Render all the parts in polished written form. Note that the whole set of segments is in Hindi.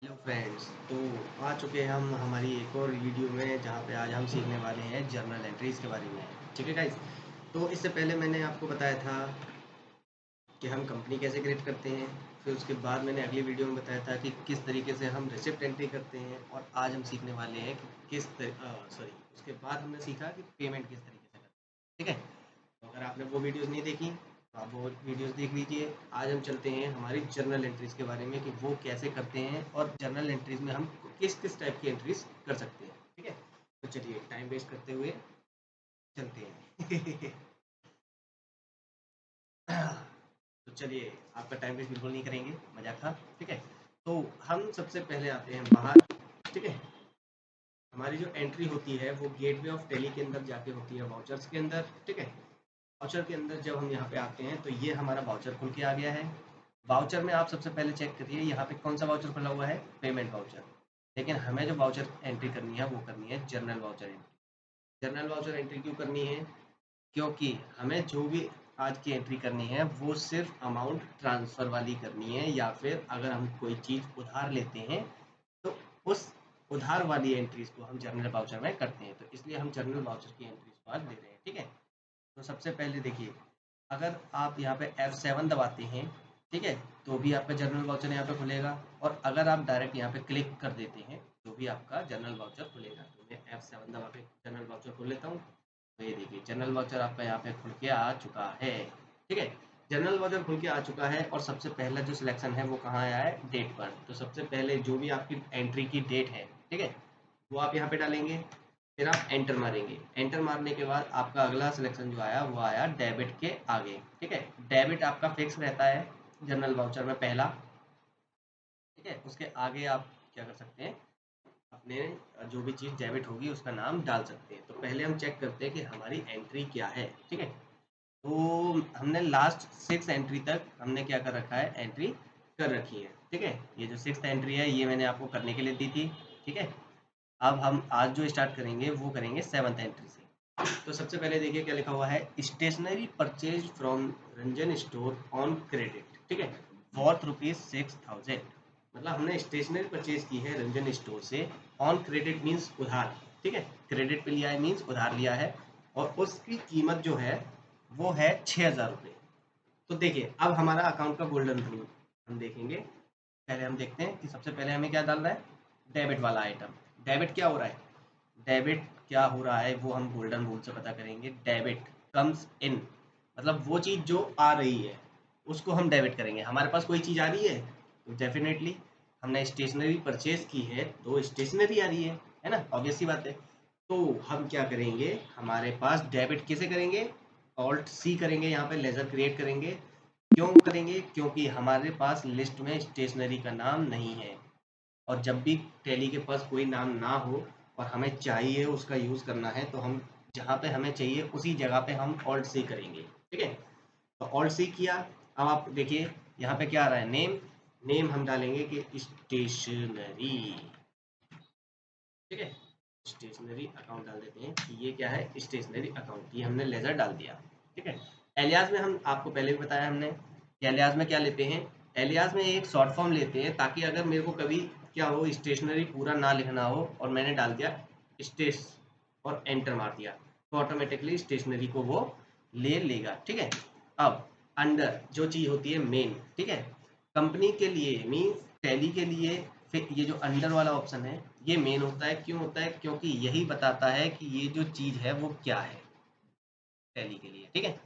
Hello friends. तो आ चुके हैं हम हमारी एक और वीडियो में, जहाँ पे आज हम सीखने वाले हैं जर्नल एंट्रीज़ के बारे में। ठीक है गाइस। तो इससे पहले मैंने आपको बताया था कि हम कंपनी कैसे क्रिएट करते हैं। फिर उसके बाद मैंने अगली वीडियो में बताया था कि किस तरीके से हम रिसिप्ट एंट्री करते हैं। और आज हम सीखने वाले हैं कि सॉरी, उसके बाद हमने सीखा कि पेमेंट किस तरीके से करते हैं। ठीक है। तो अगर आपने वो वीडियोस नहीं देखी तो आप वो वीडियोस देख लीजिए। आज हम चलते हैं हमारी जर्नल एंट्रीज के बारे में कि वो कैसे करते हैं और जर्नल एंट्रीज में हम किस किस टाइप की एंट्रीज कर सकते हैं। ठीक है। तो चलिए टाइम वेस्ट करते हुए चलते हैं। तो चलिए, आपका टाइम वेस्ट बिल्कुल नहीं करेंगे, मजाक था। ठीक है। तो हम सबसे पहले आते हैं बाहर। ठीक है। हमारी जो एंट्री होती है वो गेटवे ऑफ टेली के अंदर जाके होती है, वाउचर्स के अंदर। ठीक है। वाउचर के अंदर जब हम यहाँ पे आते हैं तो ये हमारा वाउचर खुल के आ गया है। वाउचर में आप सबसे पहले चेक करिए यहाँ पे कौन सा वाउचर खुला हुआ है, पेमेंट वाउचर। लेकिन हमें जो वाउचर एंट्री करनी है वो करनी है journal voucher entry. Journal voucher entry क्यों करनी है? क्योंकि हमें जो भी आज की एंट्री करनी है वो सिर्फ अमाउंट ट्रांसफ़र वाली करनी है, या फिर अगर हम कोई चीज़ उधार लेते हैं तो उस उधार वाली एंट्रीज को हम जर्नल वाउचर में करते हैं। तो इसलिए हम जर्नल वाउचर की एंट्रीज को आज ले रहे हैं। ठीक है। तो सबसे पहले देखिए, अगर आप यहाँ पे F7 दबाते हैं, ठीक है, तो भी आपका जर्नल वाउचर यहाँ पे खुलेगा। और अगर आप डायरेक्ट यहाँ पे क्लिक कर देते हैं तो भी आपका जर्नल वाउचर खुलेगा। तो मैं F7 दबा के जर्नल वाउचर खोल लेता हूँ। तो ये देखिए जर्नल वाउचर आपका यहाँ पे खुल के आ चुका है। ठीक है। जर्नल वाउचर खुल के आ चुका है और सबसे पहला जो सिलेक्शन है वो कहाँ आया है, डेट पर। तो सबसे पहले जो भी आपकी एंट्री की डेट है, ठीक है, वो आप यहाँ पे डालेंगे। फिर आप एंटर मारेंगे। एंटर मारने के बाद आपका अगला सिलेक्शन जो आया वो आया डेबिट के आगे। ठीक है। डेबिट आपका फिक्स रहता है जनरल वाउचर में पहला। ठीक है। उसके आगे आप क्या कर सकते हैं, अपने जो भी चीज़ डेबिट होगी उसका नाम डाल सकते हैं। तो पहले हम चेक करते हैं कि हमारी एंट्री क्या है। ठीक है। तो हमने लास्ट 6 एंट्री तक हमने क्या कर रखा है, एंट्री कर रखी है। ठीक है। ये जो 6th एंट्री है ये मैंने आपको करने के लिए दी थी। ठीक है। अब हम आज जो स्टार्ट करेंगे वो करेंगे 7th एंट्री से। तो सबसे पहले देखिए क्या लिखा हुआ है, stationery purchase from Ranjan store on credit. ठीक है। वर्थ ₹6000। मतलब हमने स्टेशनरी परचेज की है रंजन स्टोर से। ऑन क्रेडिट मीन्स उधार। ठीक है। क्रेडिट पे लिया है मीन्स उधार लिया है। और उसकी कीमत जो है वो है ₹6000। तो देखिए अब हमारा अकाउंट का गोल्डन रूल हम देखेंगे। पहले हम देखते हैं कि सबसे पहले हमें क्या डालना है, डेबिट वाला आइटम। डेबिट क्या हो रहा है, डेबिट क्या हो रहा है वो हम गोल्डन रूल से पता करेंगे। डेबिट कम्स इन, मतलब वो चीज़ जो आ रही है उसको हम डेबिट करेंगे। हमारे पास कोई चीज़ आ रही है तो डेफिनेटली हमने स्टेशनरी परचेज की है तो स्टेशनरी आ रही है ना, ऑब्वियस सी बात है। तो हम क्या करेंगे, हमारे पास डेबिट किसे करेंगे, ऑल्ट सी करेंगे, यहाँ पे लेजर क्रिएट करेंगे। क्यों करेंगे, क्योंकि हमारे पास लिस्ट में स्टेशनरी का नाम नहीं है। और जब भी टैली के पास कोई नाम ना हो और हमें चाहिए उसका यूज़ करना है तो हम जहाँ पे हमें चाहिए उसी जगह पे हम ऑल्ट सी करेंगे। ठीक है। तो ऑल्ट सी किया। अब आप देखिए यहाँ पे क्या आ रहा है, नेम। नेम हम डालेंगे कि स्टेशनरी। ठीक है। स्टेशनरी अकाउंट डाल देते हैं कि ये क्या है, स्टेशनरी अकाउंट। ये हमने लेजर डाल दिया। ठीक है। एलियास में हम आपको पहले भी बताया हमने कि एलियास में क्या लेते हैं, एलियास में एक शॉर्ट फॉर्म लेते हैं ताकि अगर मेरे को कभी क्या हो, स्टेशनरी पूरा ना लिखना हो और मैंने डाल दिया स्टेश और एंटर मार दिया तो ऑटोमेटिकली स्टेशनरी को वो ले लेगा। ठीक है। अब अंडर जो चीज़ होती है मेन, ठीक है, कंपनी के लिए मीन्स टैली के लिए, फिर ये जो अंडर वाला ऑप्शन है ये मेन होता है। क्यों होता है, क्योंकि यही बताता है कि ये जो चीज़ है वो क्या है टैली के लिए। ठीक है।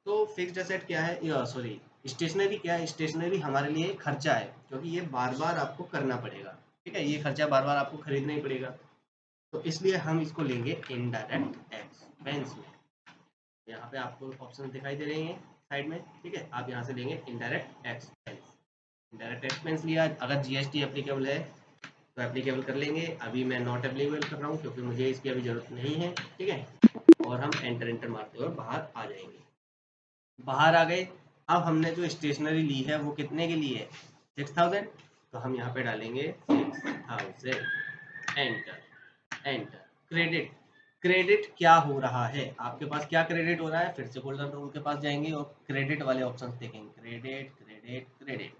तो फिक्स्ड एसेट क्या है, सॉरी, स्टेशनरी क्या है, स्टेशनरी हमारे लिए खर्चा है क्योंकि ये बार बार आपको करना पड़ेगा। ठीक है। ये खर्चा बार बार आपको खरीदना ही पड़ेगा। तो इसलिए हम इसको लेंगे इनडायरेक्ट एक्सपेंस में। यहाँ पे आपको ऑप्शन दिखाई दे रहे हैं साइड में। ठीक है। आप यहाँ से लेंगे इनडायरेक्ट एक्सपेंस। इनडायरेक्ट एक्सपेंस लिया, अगर जीएसटी एप्लीकेबल है तो एप्लीकेबल कर लेंगे। अभी मैं नॉट एप्लीकेबल कर रहा हूँ क्योंकि मुझे इसकी अभी ज़रूरत नहीं है। ठीक है। और हम एंटर एंटर मारते हुए बाहर आ जाएंगे। बाहर आ गए। अब हमने जो स्टेशनरी ली है वो कितने के लिए है, 6000। तो हम यहाँ पे डालेंगे 6000। Enter enter. क्रेडिट, क्रेडिट क्या हो रहा है, आपके पास क्या क्रेडिट हो रहा है, फिर से गोल्डन रूल के पास जाएंगे और क्रेडिट वाले ऑप्शन देखेंगे। Credit credit credit.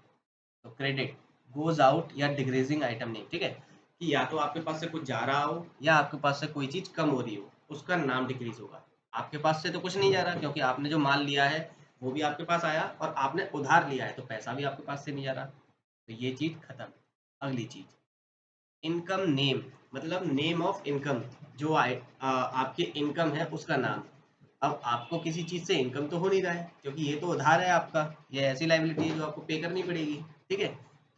तो क्रेडिट गोज आउट या डिक्रीजिंग आइटम नेम, ठीक है, कि या तो आपके पास से कुछ जा रहा हो या आपके पास से कोई चीज कम हो रही हो, उसका नाम डिक्रीज होगा। आपके पास से तो कुछ नहीं जा रहा, क्योंकि आपने जो माल लिया है वो भी आपके पास आया और आपने उधार लिया है, तो पैसा भी आपके पास से नहीं जा रहा, तो ये चीज खत्म। अगली चीज, इनकम नेम, मतलब नेम ऑफ इनकम, जो आपके इनकम है उसका नाम। अब आपको किसी चीज से इनकम तो हो नहीं रहा है, क्योंकि ये तो उधार है आपका, ये ऐसी लाइबिलिटी है जो आपको पे करनी पड़ेगी, ठीक है,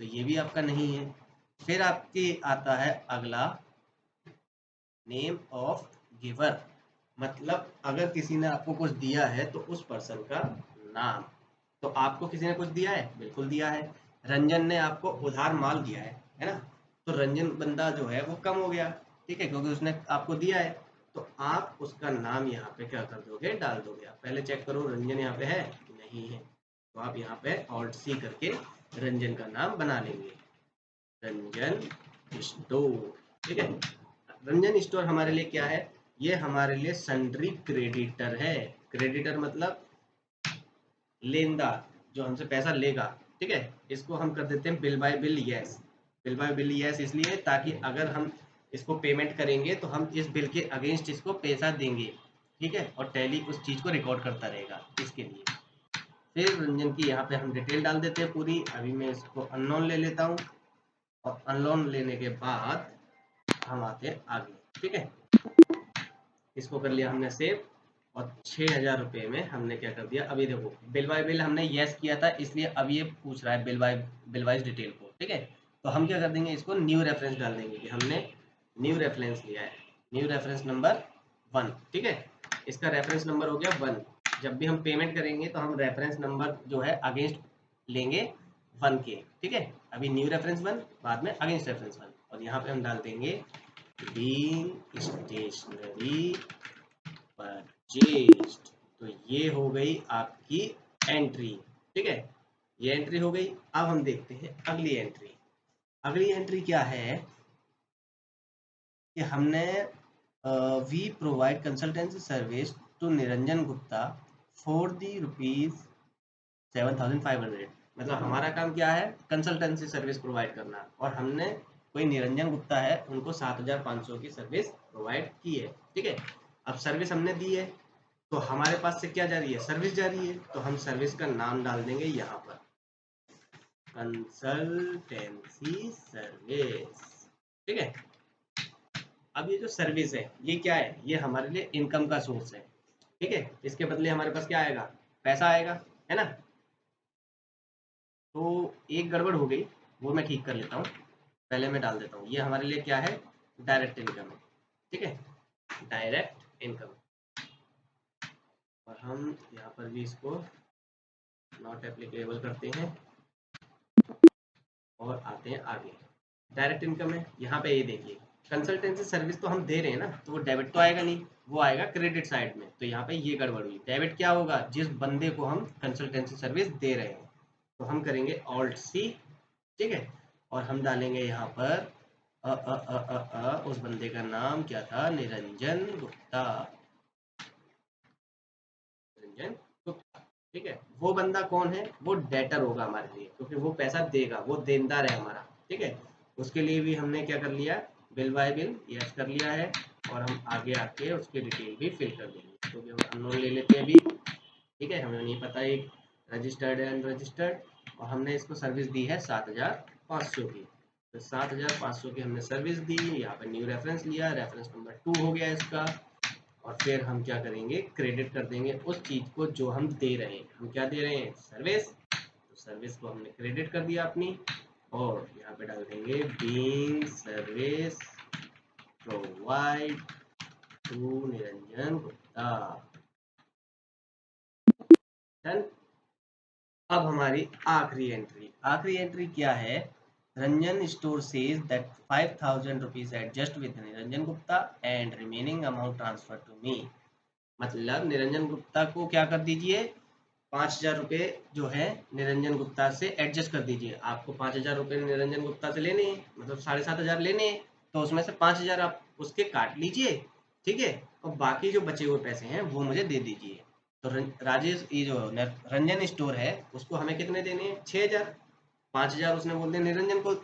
तो ये भी आपका नहीं है। फिर आपके आता है अगला, नेम ऑफ गिवर, मतलब अगर किसी ने आपको कुछ दिया है तो उस पर्सन का नाम। तो आपको किसी ने कुछ दिया है, बिल्कुल दिया है, रंजन ने आपको उधार माल दिया है ना, तो रंजन बंदा जो है वो कम हो गया, ठीक है, क्योंकि उसने आपको दिया है, तो आप उसका नाम यहाँ पे क्या कर दोगे, डाल दोगे। आप पहले चेक करो रंजन यहाँ पे है कि नहीं है, तो आप यहाँ पे ऑल्ट सी करके रंजन का नाम बना लेंगे, रंजन स्टोर, ठीक है। रंजन स्टोर हमारे लिए क्या है, ये हमारे लिए सन्ड्री क्रेडिटर है। क्रेडिटर मतलब लेनदार, जो हमसे पैसा लेगा, ठीक है, इसको हम कर देते हैं bill bye bill yes. Bill bye bill yes इसलिए ताकि अगर हम इसको पेमेंट करेंगे तो हम इस बिल के अगेंस्ट इसको पैसा देंगे, ठीक है, और टैली उस चीज को रिकॉर्ड करता रहेगा, इसके लिए। फिर रंजन की यहाँ पे हम डिटेल डाल देते हैं पूरी। अभी मैं इसको अननोन ले लेता हूँ, और अननोन लेने के बाद हम आते हैं आगे, ठीक है, इसको कर लिया हमने सेव, और 6,000 रुपये में हमने क्या कर दिया, अभी देखो बिल बाय बिल हमने यस किया था, इसलिए अब ये पूछ रहा है बिल वाइज डिटेल को, ठीक है, तो हम क्या कर देंगे, इसको न्यू रेफरेंस डाल देंगे कि हमने न्यू रेफरेंस लिया है, न्यू रेफरेंस नंबर 1, ठीक है, इसका रेफरेंस नंबर हो गया 1। जब भी हम पेमेंट करेंगे तो हम रेफरेंस नंबर जो है अगेंस्ट लेंगे 1 के, ठीक है, अभी न्यू रेफरेंस 1, बाद में अगेंस्ट रेफरेंस 1, और यहाँ पे हम डाल देंगे बीइंग स्टेशनरी परचेज्ड। तो ये हो गई आपकी एंट्री, ठीक है, ये एंट्री हो गई। अब हम देखते हैं अगली एंट्री। अगली एंट्री क्या है कि हमने we provide consultancy service to Niranjan Gupta for the ₹7,500, मतलब हमारा काम क्या है, कंसल्टेंसी सर्विस प्रोवाइड करना, और हमने कोई निरंजन गुप्ता है उनको 7,500 की सर्विस प्रोवाइड की है, ठीक है। अब सर्विस हमने दी है, तो हमारे पास से क्या जा रही है, सर्विस जा रही है, तो हम सर्विस का नाम डाल देंगे यहाँ पर, कंसल्टेंसी सर्विस, ठीक है। अब ये जो सर्विस है ये क्या है, ये हमारे लिए इनकम का सोर्स है, ठीक है, इसके बदले हमारे पास क्या आएगा, पैसा आएगा, है ना। तो एक गड़बड़ हो गई, वो मैं ठीक कर लेता हूँ, पहले मैं डाल देता हूँ, ये हमारे लिए क्या है, डायरेक्ट इनकम है, ठीक है, डायरेक्ट इनकम, और हम यहाँ पर भी इसको नॉट एप्लीकेबल करते हैं और आते हैं आगे। डायरेक्ट इनकम है, यहाँ पे ये देखिए कंसल्टेंसी सर्विस तो हम दे रहे हैं ना, तो वो डेबिट तो आएगा नहीं, वो आएगा क्रेडिट साइड में, तो यहाँ पे ये गड़बड़ हुई। डेबिट क्या होगा, जिस बंदे को हम कंसल्टेंसी सर्विस दे रहे हैं, तो हम करेंगे ऑल्ट सी, ठीक है, और हम डालेंगे यहाँ पर उस बंदे का नाम क्या था, निरंजन गुप्ता, निरंजन गुप्ता, ठीक है। वो बंदा कौन है, वो डेटर होगा हमारे लिए, क्योंकि वो पैसा देगा, वो देनदार है हमारा, ठीक है। उसके लिए भी हमने क्या कर लिया, बिल बाय बिल यस कर लिया है, और हम आगे आके उसकी डिटेल भी फिल कर देंगे, तो हम अननोन ले लेते हैं अभी, ठीक है, हमें नहीं पता एक रजिस्टर्ड है अनरजिस्टर्ड, और हमने इसको सर्विस दी है 7,500 की, तो 7,500 की हमने सर्विस दी, यहाँ पर न्यू रेफरेंस लिया, रेफरेंस नंबर 2 हो गया इसका, और फिर हम क्या करेंगे, क्रेडिट कर देंगे उस चीज को जो हम दे रहे हैं। हम क्या दे रहे हैं, सर्विस, तो सर्विस को हमने क्रेडिट कर दिया अपनी, और यहाँ पे डाल देंगे being service provide to Niranjan Gupta, done. अब हमारी आखिरी एंट्री क्या है, Ranjan store says that 5,000 rupees adjust with Niranjan Gupta and remaining amount transfer to me, मतलब निरंजन गुप्ता को क्या कर दीजिए, 5,000 रुपये जो है निरंजन गुप्ता से एडजस्ट कर दीजिए। आपको 5,000 रुपये निरंजन गुप्ता से लेने हैं, मतलब 7,500 लेने हैं, तो उसमें से 5,000 आप उसके काट लीजिए, ठीक है, और बाकी जो बचे हुए पैसे हैं वो मुझे दे दीजिए। तो राजेश, ये जो रंजन स्टोर है उसको हमें कितने देने हैं, 6,000, 5000 उसने बोल दिया निरंजन को